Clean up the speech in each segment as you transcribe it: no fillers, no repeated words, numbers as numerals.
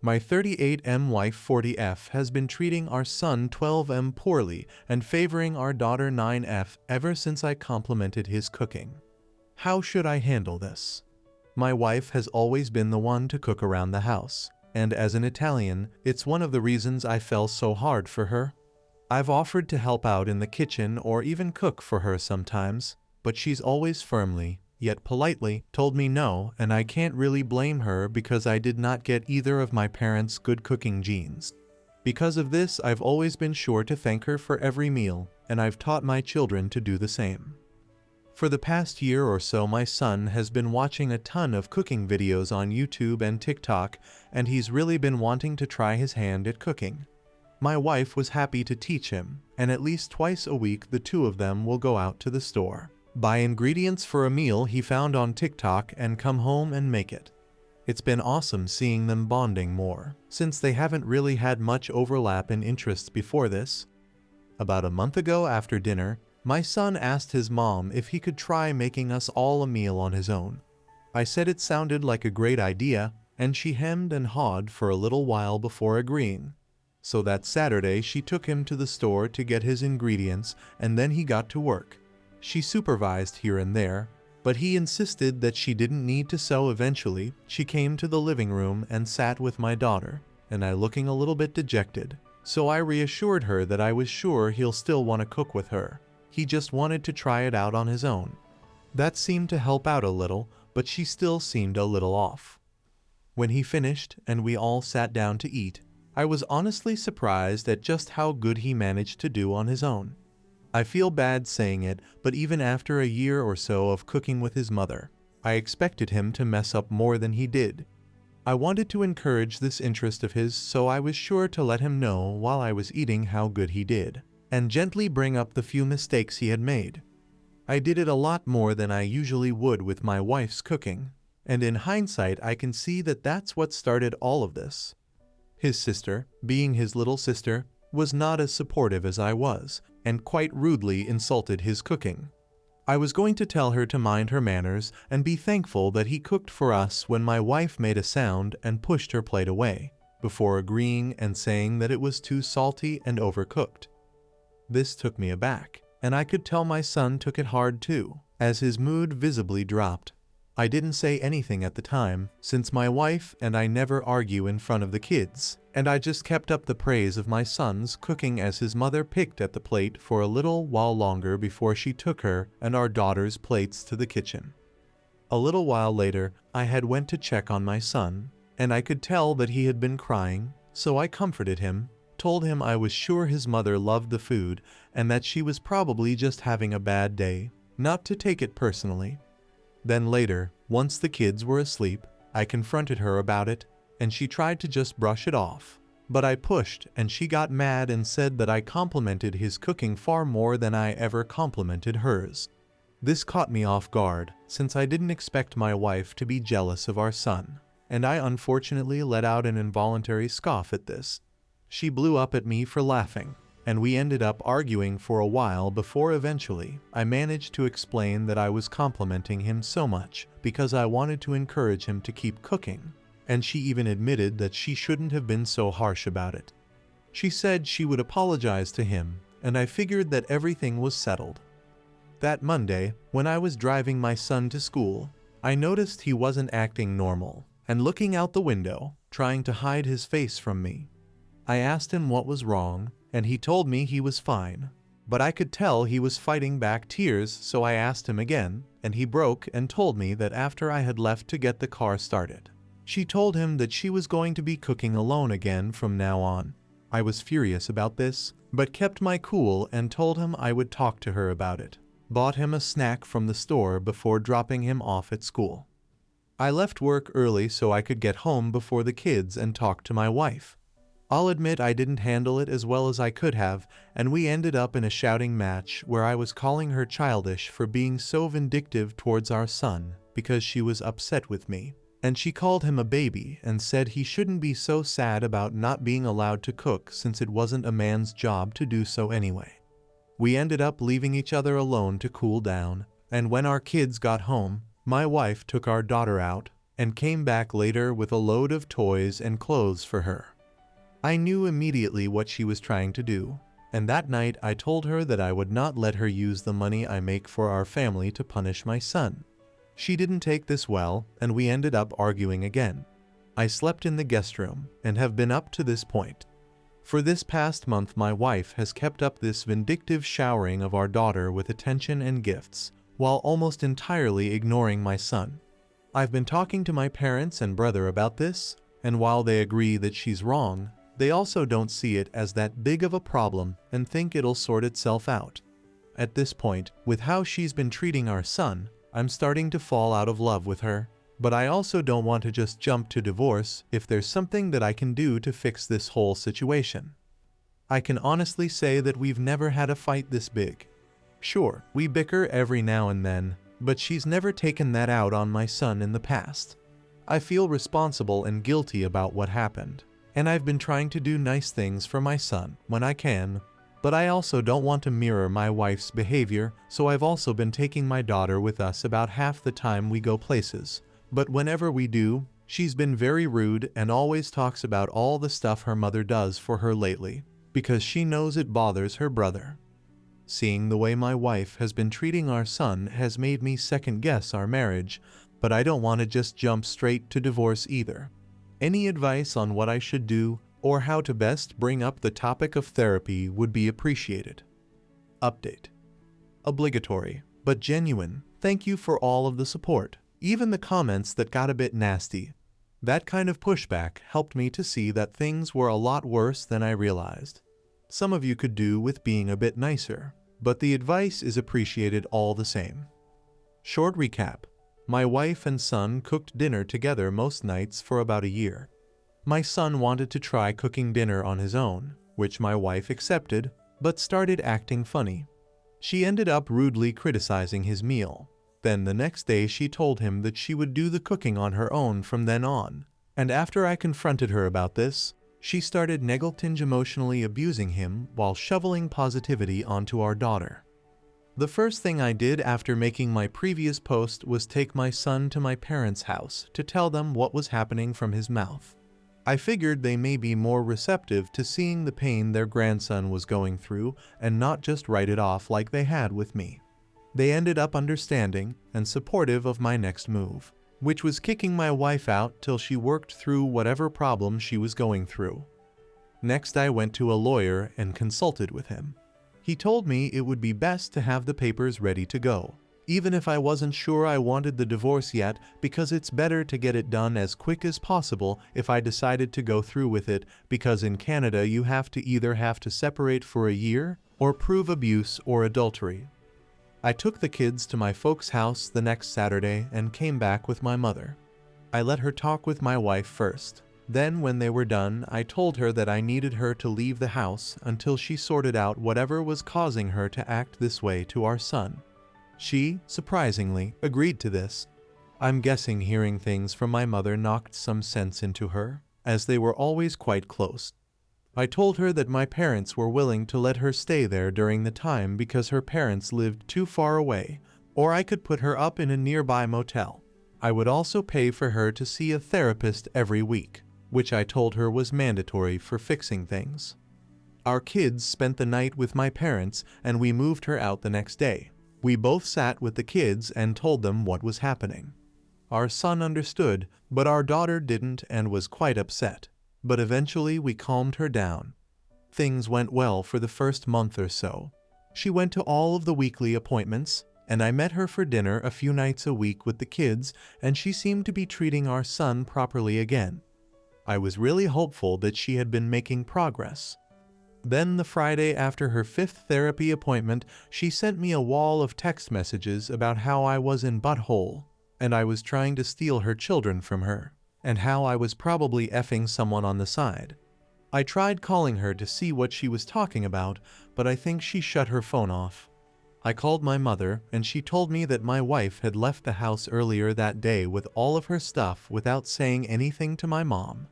My 38M wife 40F has been treating our son 12M poorly and favoring our daughter 9F ever since I complimented his cooking. How should I handle this? My wife has always been the one to cook around the house, and as an Italian, it's one of the reasons I fell so hard for her. I've offered to help out in the kitchen or even cook for her sometimes, but she's always firmly, yet politely, told me no, and I can't really blame her because I did not get either of my parents' good cooking genes. Because of this, I've always been sure to thank her for every meal, and I've taught my children to do the same. For the past year or so, my son has been watching a ton of cooking videos on YouTube and TikTok, and he's really been wanting to try his hand at cooking. My wife was happy to teach him, and at least twice a week the two of them will go out to the store, buy ingredients for a meal he found on TikTok, and come home and make it. It's been awesome seeing them bonding more, since they haven't really had much overlap in interests before this. About a month ago after dinner, my son asked his mom if he could try making us all a meal on his own. I said it sounded like a great idea, and she hemmed and hawed for a little while before agreeing. So that Saturday she took him to the store to get his ingredients, and then he got to work. She supervised here and there, but he insisted that she didn't need to, so eventually she came to the living room and sat with my daughter, and I looking a little bit dejected. So I reassured her that I was sure he'll still want to cook with her. He just wanted to try it out on his own. That seemed to help out a little, but she still seemed a little off. When he finished and we all sat down to eat, I was honestly surprised at just how good he managed to do on his own. I feel bad saying it, but even after a year or so of cooking with his mother, I expected him to mess up more than he did. I wanted to encourage this interest of his, so I was sure to let him know while I was eating how good he did, and gently bring up the few mistakes he had made. I did it a lot more than I usually would with my wife's cooking, and in hindsight I can see that that's what started all of this. His sister, being his little sister, was not as supportive as I was, and quite rudely insulted his cooking. I was going to tell her to mind her manners and be thankful that he cooked for us when my wife made a sound and pushed her plate away, before agreeing and saying that it was too salty and overcooked. This took me aback, and I could tell my son took it hard too, as his mood visibly dropped. I didn't say anything at the time, since my wife and I never argue in front of the kids, and I just kept up the praise of my son's cooking as his mother picked at the plate for a little while longer before she took her and our daughter's plates to the kitchen. A little while later, I had went to check on my son, and I could tell that he had been crying, so I comforted him, told him I was sure his mother loved the food and that she was probably just having a bad day, not to take it personally. Then later, once the kids were asleep, I confronted her about it, and she tried to just brush it off. But I pushed, and she got mad and said that I complimented his cooking far more than I ever complimented hers. This caught me off guard, since I didn't expect my wife to be jealous of our son, and I unfortunately let out an involuntary scoff at this. She blew up at me for laughing, and we ended up arguing for a while before eventually I managed to explain that I was complimenting him so much because I wanted to encourage him to keep cooking, and she even admitted that she shouldn't have been so harsh about it. She said she would apologize to him, and I figured that everything was settled. That Monday, when I was driving my son to school, I noticed he wasn't acting normal and looking out the window, trying to hide his face from me. I asked him what was wrong, and he told me he was fine, but I could tell he was fighting back tears, so I asked him again, and he broke and told me that after I had left to get the car started, she told him that she was going to be cooking alone again from now on. I was furious about this, but kept my cool and told him I would talk to her about it. Bought him a snack from the store before dropping him off at school. I left work early so I could get home before the kids and talk to my wife. I'll admit I didn't handle it as well as I could have, and we ended up in a shouting match where I was calling her childish for being so vindictive towards our son because she was upset with me, and she called him a baby and said he shouldn't be so sad about not being allowed to cook since it wasn't a man's job to do so anyway. We ended up leaving each other alone to cool down, and when our kids got home, my wife took our daughter out, and came back later with a load of toys and clothes for her. I knew immediately what she was trying to do, and that night I told her that I would not let her use the money I make for our family to punish my son. She didn't take this well, and we ended up arguing again. I slept in the guest room and have been up to this point. For this past month, my wife has kept up this vindictive showering of our daughter with attention and gifts, while almost entirely ignoring my son. I've been talking to my parents and brother about this, and while they agree that she's wrong, they also don't see it as that big of a problem and think it'll sort itself out. At this point, with how she's been treating our son, I'm starting to fall out of love with her, but I also don't want to just jump to divorce if there's something that I can do to fix this whole situation. I can honestly say that we've never had a fight this big. Sure, we bicker every now and then, but she's never taken that out on my son in the past. I feel responsible and guilty about what happened, and I've been trying to do nice things for my son when I can, but I also don't want to mirror my wife's behavior, so I've also been taking my daughter with us about half the time we go places. But whenever we do, she's been very rude and always talks about all the stuff her mother does for her lately, because she knows it bothers her brother. Seeing the way my wife has been treating our son has made me second-guess our marriage, but I don't want to just jump straight to divorce either. Any advice on what I should do or how to best bring up the topic of therapy would be appreciated. Update. Obligatory, but genuine, thank you for all of the support. Even the comments that got a bit nasty. That kind of pushback helped me to see that things were a lot worse than I realized. Some of you could do with being a bit nicer, but the advice is appreciated all the same. Short recap. My wife and son cooked dinner together most nights for about a year. My son wanted to try cooking dinner on his own, which my wife accepted, but started acting funny. She ended up rudely criticizing his meal. Then the next day she told him that she would do the cooking on her own from then on, and after I confronted her about this, she started negligent emotionally abusing him while shoveling positivity onto our daughter. The first thing I did after making my previous post was take my son to my parents' house to tell them what was happening from his mouth. I figured they may be more receptive to seeing the pain their grandson was going through and not just write it off like they had with me. They ended up understanding and supportive of my next move, which was kicking my wife out till she worked through whatever problem she was going through. Next, I went to a lawyer and consulted with him. He told me it would be best to have the papers ready to go, even if I wasn't sure I wanted the divorce yet, because it's better to get it done as quick as possible if I decided to go through with it, because in Canada you have to separate for a year or prove abuse or adultery. I took the kids to my folks' house the next Saturday and came back with my mother. I let her talk with my wife first. Then, when they were done, I told her that I needed her to leave the house until she sorted out whatever was causing her to act this way to our son. She, surprisingly, agreed to this. I'm guessing hearing things from my mother knocked some sense into her, as they were always quite close. I told her that my parents were willing to let her stay there during the time because her parents lived too far away, or I could put her up in a nearby motel. I would also pay for her to see a therapist every week, which I told her was mandatory for fixing things. Our kids spent the night with my parents and we moved her out the next day. We both sat with the kids and told them what was happening. Our son understood, but our daughter didn't and was quite upset. But eventually we calmed her down. Things went well for the first month or so. She went to all of the weekly appointments, and I met her for dinner a few nights a week with the kids, and she seemed to be treating our son properly again. I was really hopeful that she had been making progress. Then the Friday after her 5th therapy appointment, she sent me a wall of text messages about how I was in butthole, and I was trying to steal her children from her, and how I was probably effing someone on the side. I tried calling her to see what she was talking about, but I think she shut her phone off. I called my mother, and she told me that my wife had left the house earlier that day with all of her stuff without saying anything to my mom.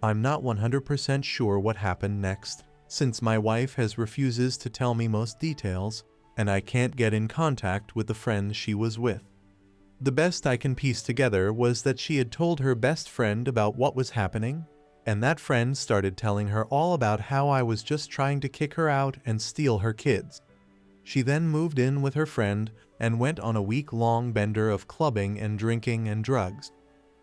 I'm not 100% sure what happened next, since my wife refuses to tell me most details, and I can't get in contact with the friend she was with. The best I can piece together was that she had told her best friend about what was happening, and that friend started telling her all about how I was just trying to kick her out and steal her kids. She then moved in with her friend and went on a week-long bender of clubbing and drinking and drugs.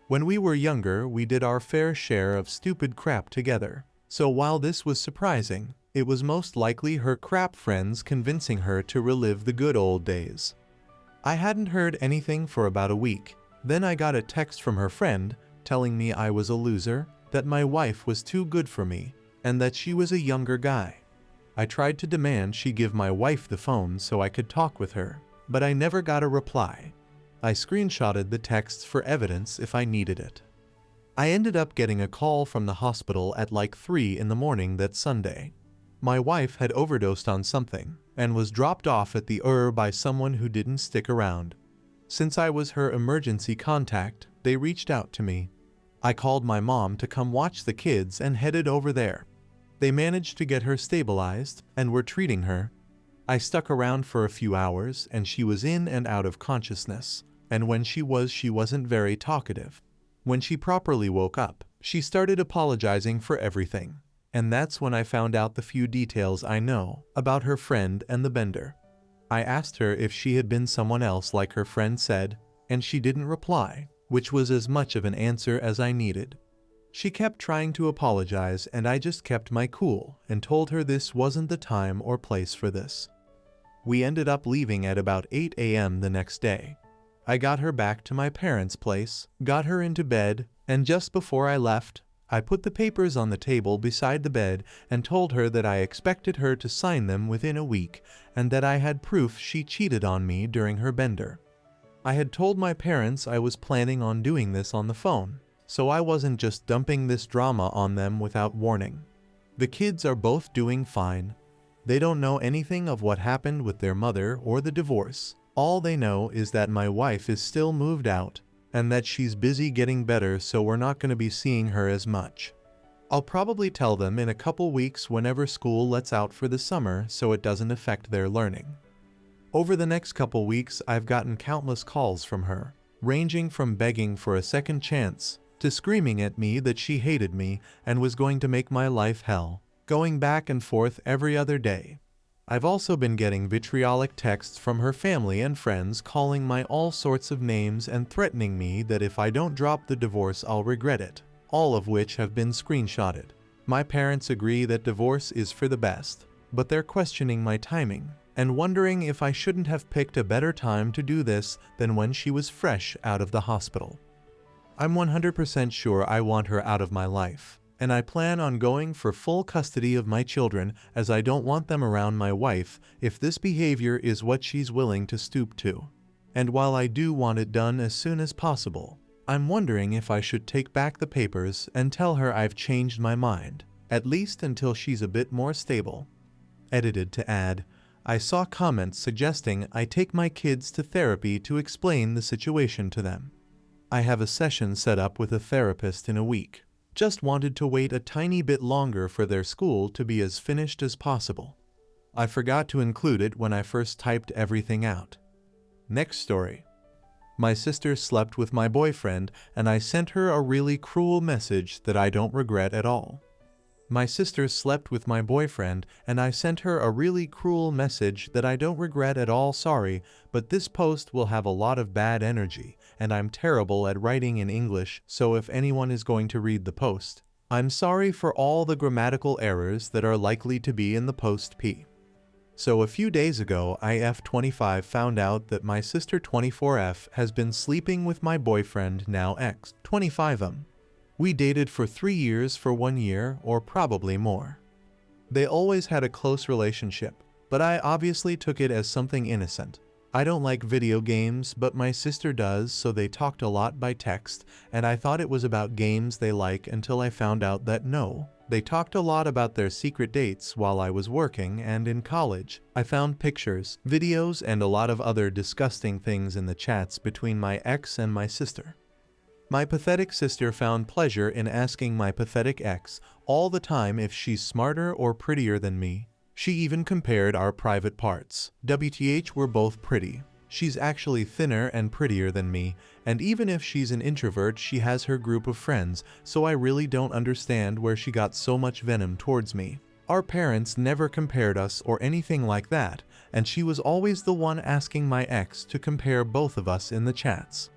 When we were younger, we did our fair share of stupid crap together. So while this was surprising, it was most likely her crap friends convincing her to relive the good old days. I hadn't heard anything for about a week. Then I got a text from her friend telling me I was a loser, that my wife was too good for me, and that she was a younger guy. I tried to demand she give my wife the phone so I could talk with her, but I never got a reply. I screenshotted the texts for evidence if I needed it. I ended up getting a call from the hospital at like 3 in the morning that Sunday. My wife had overdosed on something and was dropped off at the by someone who didn't stick around. Since I was her emergency contact, they reached out to me. I called my mom to come watch the kids and headed over there. They managed to get her stabilized and were treating her. I stuck around for a few hours and she was in and out of consciousness, and when she wasn't very talkative. When she properly woke up, she started apologizing for everything. And that's when I found out the few details I know about her friend and the bender. I asked her if she had been someone else like her friend said, and she didn't reply, which was as much of an answer as I needed. She kept trying to apologize and I just kept my cool and told her this wasn't the time or place for this. We ended up leaving at about 8 a.m. the next day. I got her back to my parents' place, got her into bed, and just before I left, I put the papers on the table beside the bed and told her that I expected her to sign them within a week and that I had proof she cheated on me during her bender. I had told my parents I was planning on doing this on the phone, so I wasn't just dumping this drama on them without warning. The kids are both doing fine. They don't know anything of what happened with their mother or the divorce. All they know is that my wife is still moved out and that she's busy getting better, so we're not going to be seeing her as much. I'll probably tell them in a couple weeks whenever school lets out for the summer so it doesn't affect their learning. Over the next couple weeks, I've gotten countless calls from her, ranging from begging for a second chance to screaming at me that she hated me and was going to make my life hell, going back and forth every other day. I've also been getting vitriolic texts from her family and friends calling my all sorts of names and threatening me that if I don't drop the divorce I'll regret it, all of which have been screenshotted. My parents agree that divorce is for the best, but they're questioning my timing and wondering if I shouldn't have picked a better time to do this than when she was fresh out of the hospital. I'm 100% sure I want her out of my life, and I plan on going for full custody of my children as I don't want them around my wife if this behavior is what she's willing to stoop to. And while I do want it done as soon as possible, I'm wondering if I should take back the papers and tell her I've changed my mind, at least until she's a bit more stable. Edited to add, I saw comments suggesting I take my kids to therapy to explain the situation to them. I have a session set up with a therapist in a week. Just wanted to wait a tiny bit longer for their school to be as finished as possible. I forgot to include it when I first typed everything out. Next story. My sister slept with my boyfriend and I sent her a really cruel message that I don't regret at all. My sister slept with my boyfriend and I sent her a really cruel message that I don't regret at all. Sorry, but this post will have a lot of bad energy and I'm terrible at writing in English, so if anyone is going to read the post, I'm sorry for all the grammatical errors that are likely to be in the post P. So a few days ago, IF25 found out that my sister 24F has been sleeping with my boyfriend, now ex 25M. We dated for 3 years for 1 year, or probably more. They always had a close relationship, but I obviously took it as something innocent. I don't like video games, but my sister does, so they talked a lot by text, and I thought it was about games they like until I found out that no, they talked a lot about their secret dates while I was working and in college. I found pictures, videos, and a lot of other disgusting things in the chats between my ex and my sister. My pathetic sister found pleasure in asking my pathetic ex all the time if she's smarter or prettier than me. She even compared our private parts. WTH, we're both pretty. She's actually thinner and prettier than me, and even if she's an introvert, she has her group of friends, so I really don't understand where she got so much venom towards me. Our parents never compared us or anything like that, and she was always the one asking my ex to compare both of us in the chats.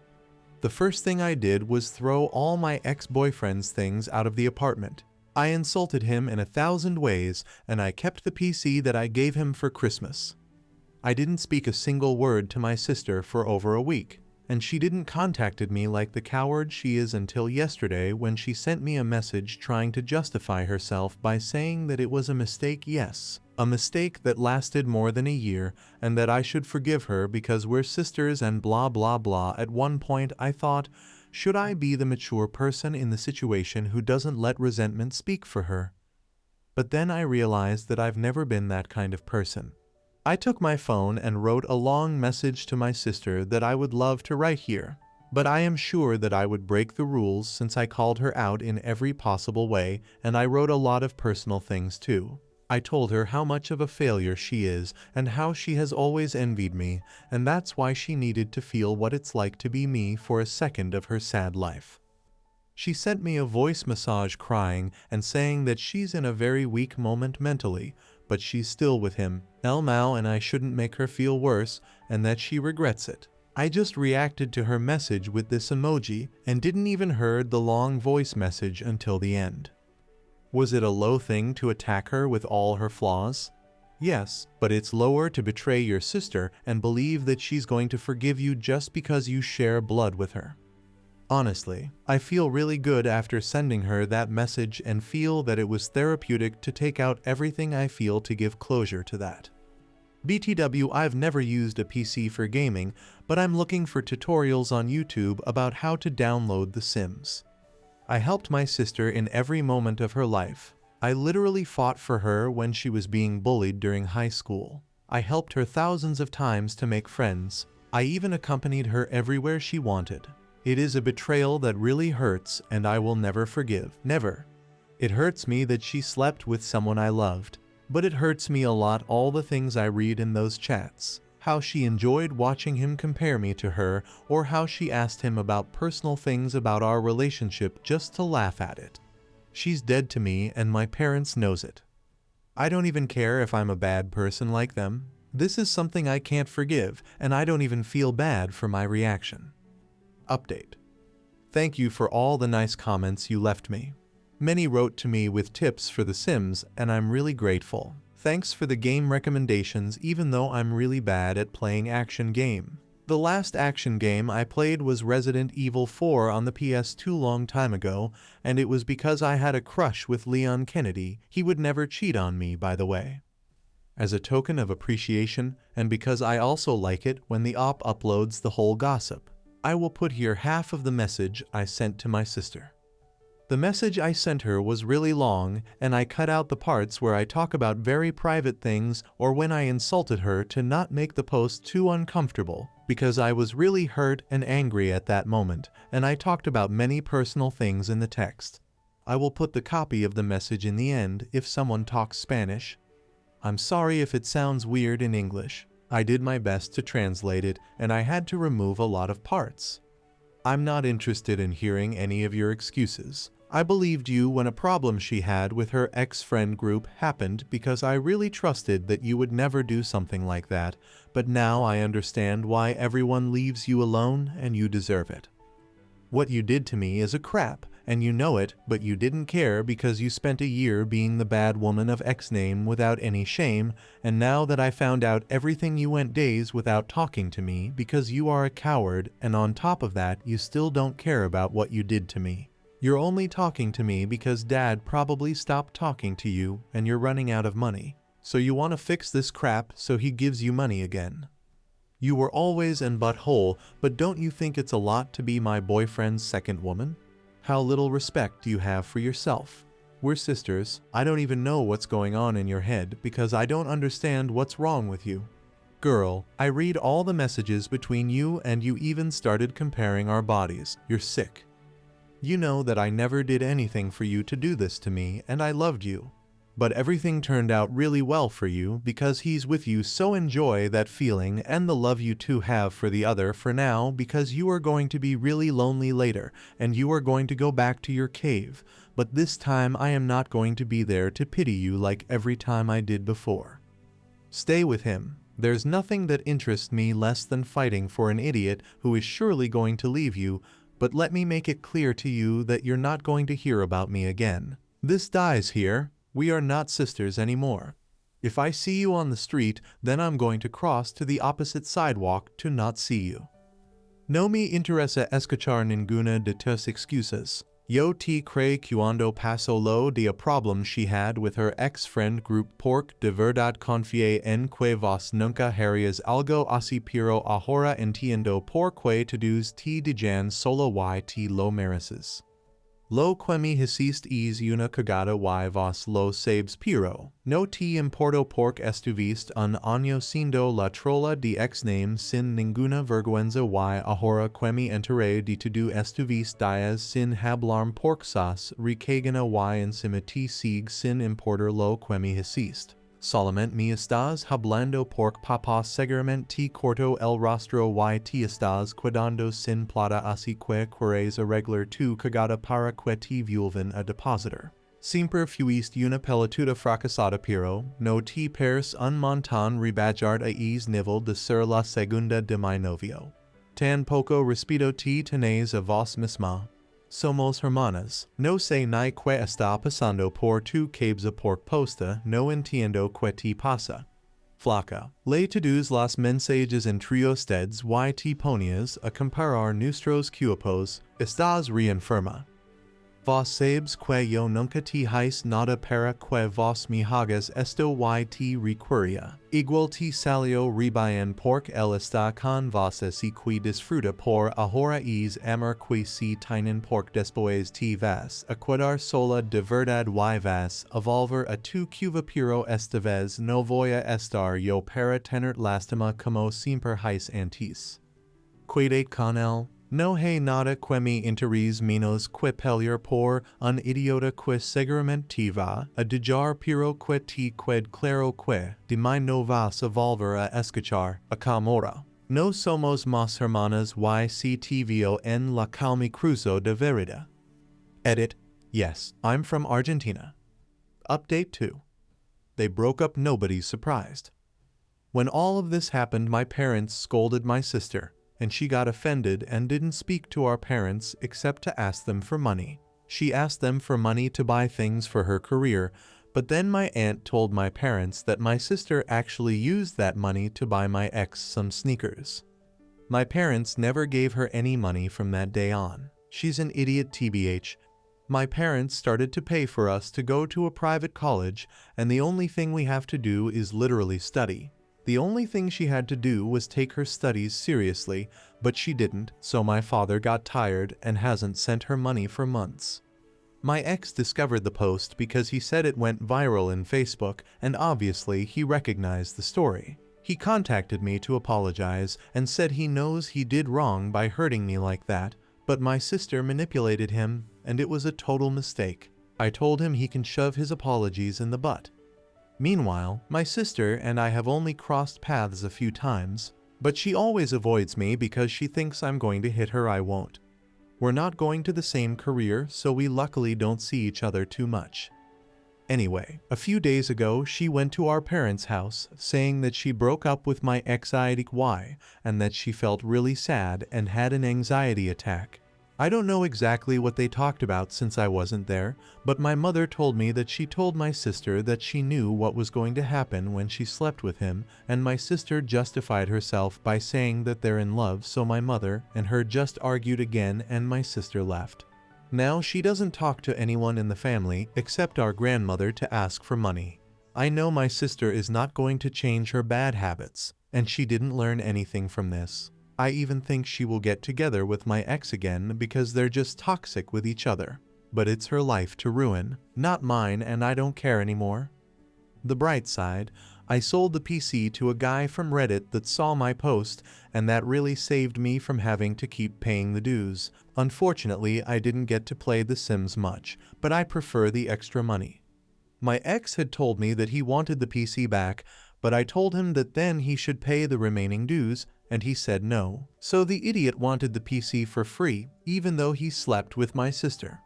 The first thing I did was throw all my ex-boyfriend's things out of the apartment. I insulted him in 1,000 ways, and I kept the PC that I gave him for Christmas. I didn't speak a single word to my sister for over a week, and she didn't contacted me like the coward she is until yesterday when she sent me a message trying to justify herself by saying that it was a mistake. Yes, a mistake that lasted more than a year, and that I should forgive her because we're sisters and blah blah blah. At one point I thought, should I be the mature person in the situation who doesn't let resentment speak for her? But then I realized that I've never been that kind of person. I took my phone and wrote a long message to my sister that I would love to write here, but I am sure that I would break the rules since I called her out in every possible way, and I wrote a lot of personal things too. I told her how much of a failure she is and how she has always envied me, and that's why she needed to feel what it's like to be me for a second of her sad life. She sent me a voice message crying and saying that she's in a very weak moment mentally, but she's still with him, Elmao, and I shouldn't make her feel worse, and that she regrets it. I just reacted to her message with this emoji and didn't even heard the long voice message until the end. Was it a low thing to attack her with all her flaws? Yes, but it's lower to betray your sister and believe that she's going to forgive you just because you share blood with her. Honestly, I feel really good after sending her that message and feel that it was therapeutic to take out everything I feel to give closure to that. BTW, I've never used a PC for gaming, but I'm looking for tutorials on YouTube about how to download The Sims. I helped my sister in every moment of her life. I literally fought for her when she was being bullied during high school. I helped her thousands of times to make friends. I even accompanied her everywhere she wanted. It is a betrayal that really hurts, and I will never forgive. Never. It hurts me that she slept with someone I loved, but it hurts me a lot all the things I read in those chats. How she enjoyed watching him compare me to her, or how she asked him about personal things about our relationship just to laugh at it. She's dead to me, and my parents knows it. I don't even care if I'm a bad person like them. This is something I can't forgive, and I don't even feel bad for my reaction. Update. Thank you for all the nice comments you left me. Many wrote to me with tips for The Sims, and I'm really grateful. Thanks for the game recommendations, even though I'm really bad at playing action game. The last action game I played was Resident Evil 4 on the PS2 long time ago, and it was because I had a crush with Leon Kennedy. He would never cheat on me, by the way. As a token of appreciation, and because I also like it when the op uploads the whole gossip, I will put here half of the message I sent to my sister. The message I sent her was really long, and I cut out the parts where I talk about very private things or when I insulted her to not make the post too uncomfortable, because I was really hurt and angry at that moment, and I talked about many personal things in the text. I will put the copy of the message in the end if someone talks Spanish. I'm sorry if it sounds weird in English. I did my best to translate it, and I had to remove a lot of parts. I'm not interested in hearing any of your excuses. I believed you when a problem she had with her ex-friend group happened because I really trusted that you would never do something like that, but now I understand why everyone leaves you alone and you deserve it. What you did to me is a crap, and you know it, but you didn't care because you spent a year being the bad woman of X name without any shame, and now that I found out everything, you went days without talking to me because you are a coward, and on top of that you still don't care about what you did to me. You're only talking to me because Dad probably stopped talking to you and you're running out of money. So you want to fix this crap so he gives you money again. You were always in butthole, but don't you think it's a lot to be my boyfriend's second woman? How little respect do you have for yourself? We're sisters. I don't even know what's going on in your head because I don't understand what's wrong with you. Girl, I read all the messages between you and you even started comparing our bodies. You're sick. You know that I never did anything for you to do this to me, and I loved you. But everything turned out really well for you because he's with you, so enjoy that feeling and the love you two have for the other for now, because you are going to be really lonely later and you are going to go back to your cave. But this time I am not going to be there to pity you like every time I did before. Stay with him. There's nothing that interests me less than fighting for an idiot who is surely going to leave you, but let me make it clear to you that you're not going to hear about me again. This dies here. We are not sisters anymore. If I see you on the street, then I'm going to cross to the opposite sidewalk to not see you. No me interesa escuchar ninguna de tus excusas. Yo te cree cuando pasó lo de a problem she had with her ex-friend group porque de verdad confié en que vos nunca harías algo así, pero ahora entiendo por qué todos te digan solo y te lo mereces. Lo que me hiciste es una cagada y vos lo sabes, pero no te importo porque estuviste un año siendo la trola de ex-name sin ninguna vergüenza y ahora que me enteré de todo estuviste días sin hablarme porque sos recagana y encima te sigue sin importar lo que me hiciste. Solamente me estás hablando porque papá seguramente te cortó el rostro y te estás quedando sin plata, así que quieres arreglar tu cagada para que te vuelvan a depositar. Siempre fuiste una pelotuda fracasada, pero no te pares un montón rebajar a es nivel de ser la segunda de mi novio. Tan poco respeto te tenéis a vos misma. Somos hermanas. No sé ni qué está pasando por tu cabeza porque posta, no entiendo qué te pasa. Flaca, le todos los mensajes entre ustedes y te ponías a comparar nuestros cuerpos. Estás re enferma. Vos sabes que yo nunca te hice nada para que vos me hagas esto y te requería. Igual te salió re bien porque él está con vos así que disfruta por ahora es amor que se tienen porque después te vas a quedar sola de verdad y vas a volver a tu cueva, pero esta vez no voy a estar yo para tener lástima como siempre hice antes. Quédate con él. No hay nada que me interese menos que pelear por un idiota que seguramente te va a dejar, pero que te quede claro que de mí no vas a volver a escuchar a Camora. No somos más hermanas y si te veo en la calle cruzo de vereda. Edit. Yes, I'm from Argentina. Update 2. They broke up, nobody's surprised. When all of this happened, my parents scolded my sister, and she got offended and didn't speak to our parents except to ask them for money. She asked them for money to buy things for her career, but then my aunt told my parents that my sister actually used that money to buy my ex some sneakers. My parents never gave her any money from that day on. She's an idiot, tbh. My parents started to pay for us to go to a private college, and the only thing we have to do is literally study. The only thing she had to do was take her studies seriously, but she didn't, so my father got tired and hasn't sent her money for months. My ex discovered the post because he said it went viral in Facebook, and obviously he recognized the story. He contacted me to apologize and said he knows he did wrong by hurting me like that, but my sister manipulated him, and it was a total mistake. I told him he can shove his apologies in the butt. Meanwhile, my sister and I have only crossed paths a few times, but she always avoids me because she thinks I'm going to hit her. I won't. We're not going to the same career, so we luckily don't see each other too much. Anyway, a few days ago she went to our parents' house saying that she broke up with my ex-y and that she felt really sad and had an anxiety attack. I don't know exactly what they talked about since I wasn't there, but my mother told me that she told my sister that she knew what was going to happen when she slept with him, and my sister justified herself by saying that they're in love, so my mother and her just argued again and my sister left. Now she doesn't talk to anyone in the family except our grandmother to ask for money. I know my sister is not going to change her bad habits, and she didn't learn anything from this. I even think she will get together with my ex again because they're just toxic with each other. But it's her life to ruin, not mine, and I don't care anymore. The bright side, I sold the PC to a guy from Reddit that saw my post, and that really saved me from having to keep paying the dues. Unfortunately, I didn't get to play The Sims much, but I prefer the extra money. My ex had told me that he wanted the PC back, but I told him that then he should pay the remaining dues, and he said no. So the idiot wanted the PC for free, even though he slept with my sister.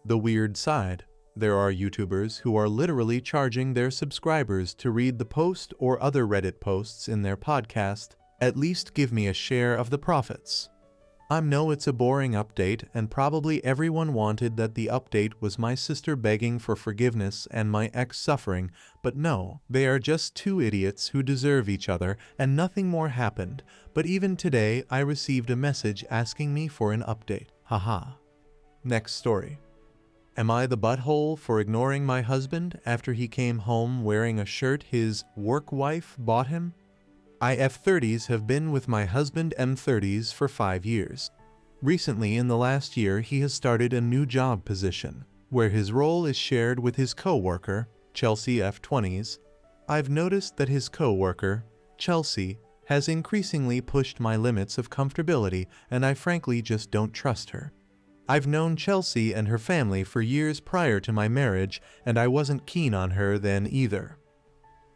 The weird side. There are YouTubers who are literally charging their subscribers to read the post or other Reddit posts in their podcast. At least give me a share of the profits. I know it's a boring update, and probably everyone wanted that the update was my sister begging for forgiveness and my ex suffering, but no, they are just two idiots who deserve each other, and nothing more happened. But even today I received a message asking me for an update. Haha. Next story. Am I the butthole for ignoring my husband after he came home wearing a shirt his work wife bought him? I F30s have been with my husband M30s for 5 years. Recently, in the last year, he has started a new job position, where his role is shared with his co-worker, Chelsea F20s. I've noticed that his co-worker, Chelsea, has increasingly pushed my limits of comfortability, and I frankly just don't trust her. I've known Chelsea and her family for years prior to my marriage, and I wasn't keen on her then either.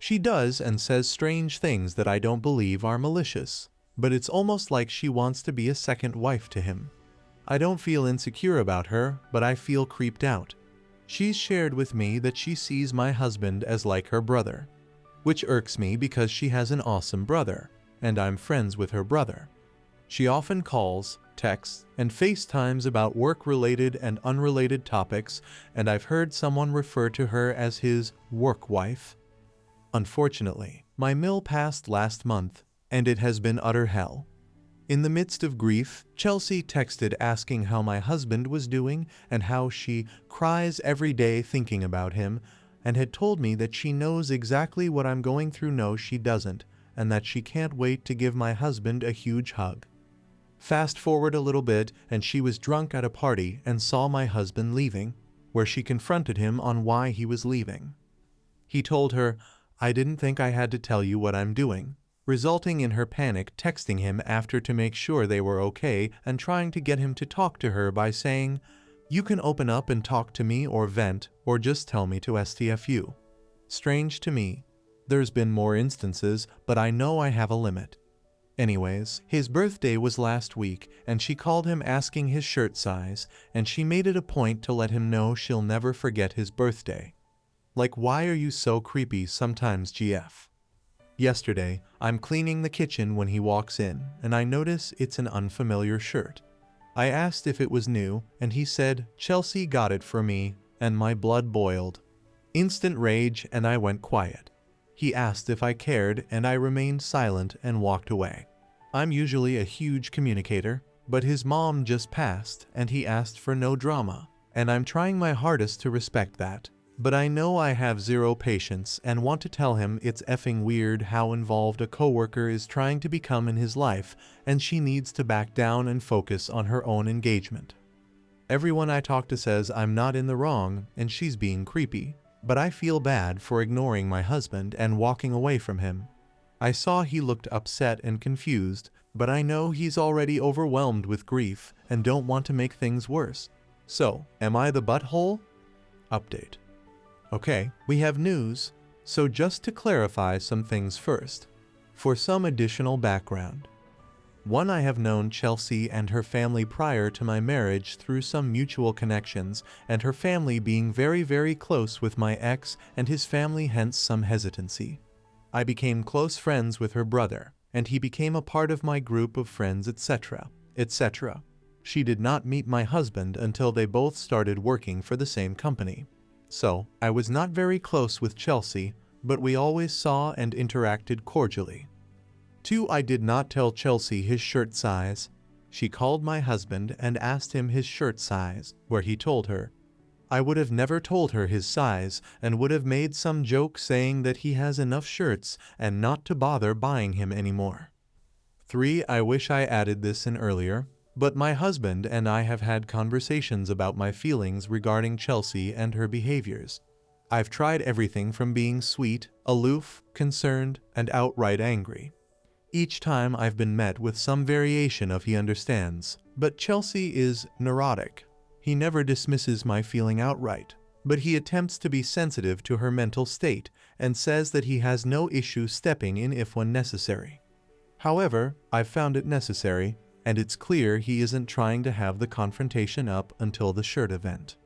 She does and says strange things that I don't believe are malicious, but it's almost like she wants to be a second wife to him. I don't feel insecure about her, but I feel creeped out. She's shared with me that she sees my husband as like her brother, which irks me because she has an awesome brother, and I'm friends with her brother. She often calls, texts, and FaceTimes about work-related and unrelated topics, and I've heard someone refer to her as his work wife. Unfortunately, my mill passed last month, and it has been utter hell. In the midst of grief, Chelsea texted asking how my husband was doing and how she cries every day thinking about him, and had told me that she knows exactly what I'm going through. No, she doesn't, and that she can't wait to give my husband a huge hug. Fast forward a little bit, and she was drunk at a party and saw my husband leaving, where she confronted him on why he was leaving. He told her, "I didn't think I had to tell you what I'm doing," resulting in her panic texting him after to make sure they were okay and trying to get him to talk to her by saying, "You can open up and talk to me or vent, or just tell me to STFU." Strange to me. There's been more instances, but I know I have a limit. Anyways, his birthday was last week, and she called him asking his shirt size, and she made it a point to let him know she'll never forget his birthday. Like, why are you so creepy sometimes, GF? Yesterday, I'm cleaning the kitchen when he walks in, and I notice it's an unfamiliar shirt. I asked if it was new, and he said, "Chelsea got it for me," and my blood boiled. Instant rage, and I went quiet. He asked if I cared, and I remained silent and walked away. I'm usually a huge communicator, but his mom just passed, and he asked for no drama, and I'm trying my hardest to respect that. But I know I have zero patience and want to tell him it's effing weird how involved a coworker is trying to become in his life, and she needs to back down and focus on her own engagement. Everyone I talk to says I'm not in the wrong and she's being creepy, but I feel bad for ignoring my husband and walking away from him. I saw he looked upset and confused, but I know he's already overwhelmed with grief and don't want to make things worse. So, am I the butthole? Update. Okay, we have news, so just to clarify some things first. For some additional background. 1. I have known Chelsea and her family prior to my marriage through some mutual connections, and her family being very, very close with my ex and his family, hence some hesitancy. I became close friends with her brother, and he became a part of my group of friends, etc., etc. She did not meet my husband until they both started working for the same company. So, I was not very close with Chelsea, but we always saw and interacted cordially. 2. I did not tell Chelsea his shirt size. She called my husband and asked him his shirt size, where he told her. I would have never told her his size and would have made some joke saying that he has enough shirts and not to bother buying him anymore. 3. I wish I added this in earlier, but my husband and I have had conversations about my feelings regarding Chelsea and her behaviors. I've tried everything from being sweet, aloof, concerned, and outright angry. Each time I've been met with some variation of "he understands," but Chelsea is neurotic. He never dismisses my feeling outright. but he attempts to be sensitive to her mental state and says that he has no issue stepping in if when necessary. However, I've found it necessary, and it's clear he isn't trying to have the confrontation up until the shirt event.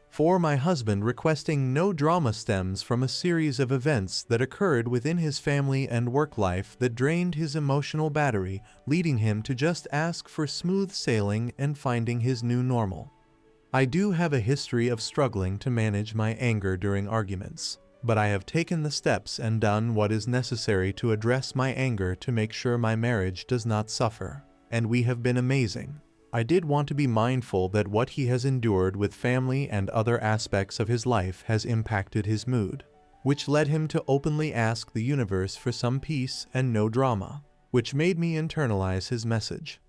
For my husband requesting no drama stems from a series of events that occurred within his family and work life that drained his emotional battery, leading him to just ask for smooth sailing and finding his new normal. I do have a history of struggling to manage my anger during arguments, but I have taken the steps and done what is necessary to address my anger to make sure my marriage does not suffer, and we have been amazing. I did want to be mindful that what he has endured with family and other aspects of his life has impacted his mood, which led him to openly ask the universe for some peace and no drama, which made me internalize his message.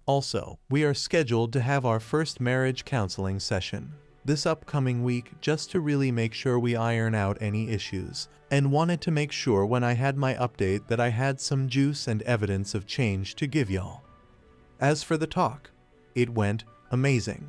Also, we are scheduled to have our first marriage counseling session this upcoming week just to really make sure we iron out any issues, and wanted to make sure when I had my update that I had some juice and evidence of change to give y'all. As for the talk, it went amazing.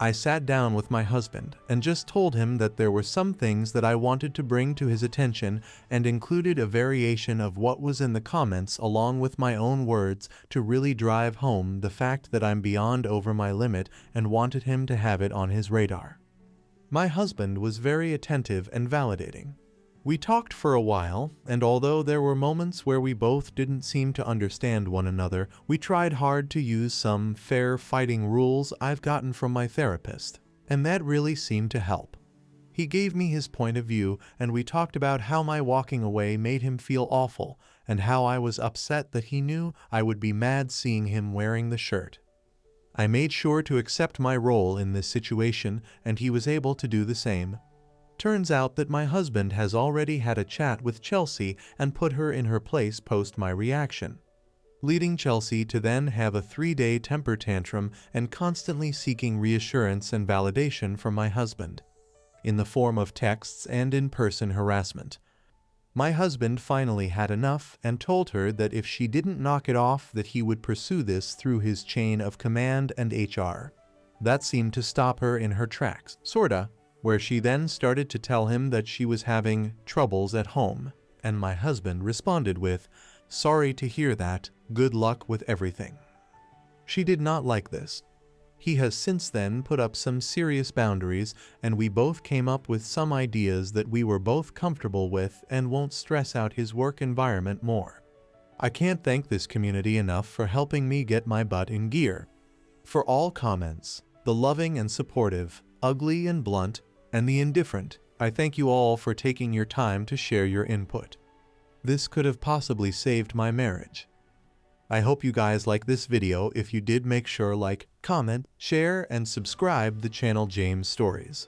I sat down with my husband and just told him that there were some things that I wanted to bring to his attention and included a variation of what was in the comments along with my own words to really drive home the fact that I'm beyond over my limit and wanted him to have it on his radar. My husband was very attentive and validating. We talked for a while, and although there were moments where we both didn't seem to understand one another, we tried hard to use some fair fighting rules I've gotten from my therapist, and that really seemed to help. He gave me his point of view, and we talked about how my walking away made him feel awful, and how I was upset that he knew I would be mad seeing him wearing the shirt. I made sure to accept my role in this situation, and he was able to do the same. Turns out that my husband has already had a chat with Chelsea and put her in her place post my reaction, leading Chelsea to then have a 3-day temper tantrum and constantly seeking reassurance and validation from my husband, in the form of texts and in-person harassment. My husband finally had enough and told her that if she didn't knock it off that he would pursue this through his chain of command and HR. That seemed to stop her in her tracks, sorta, where she then started to tell him that she was having troubles at home, and my husband responded with, "Sorry to hear that, good luck with everything." She did not like this. He has since then put up some serious boundaries, and we both came up with some ideas that we were both comfortable with and won't stress out his work environment more. I can't thank this community enough for helping me get my butt in gear. For all comments, the loving and supportive, ugly and blunt, and the indifferent, I thank you all for taking your time to share your input. This could have possibly saved my marriage. I hope you guys like this video. If you did, make sure like, comment, share, and subscribe the channel James Stories.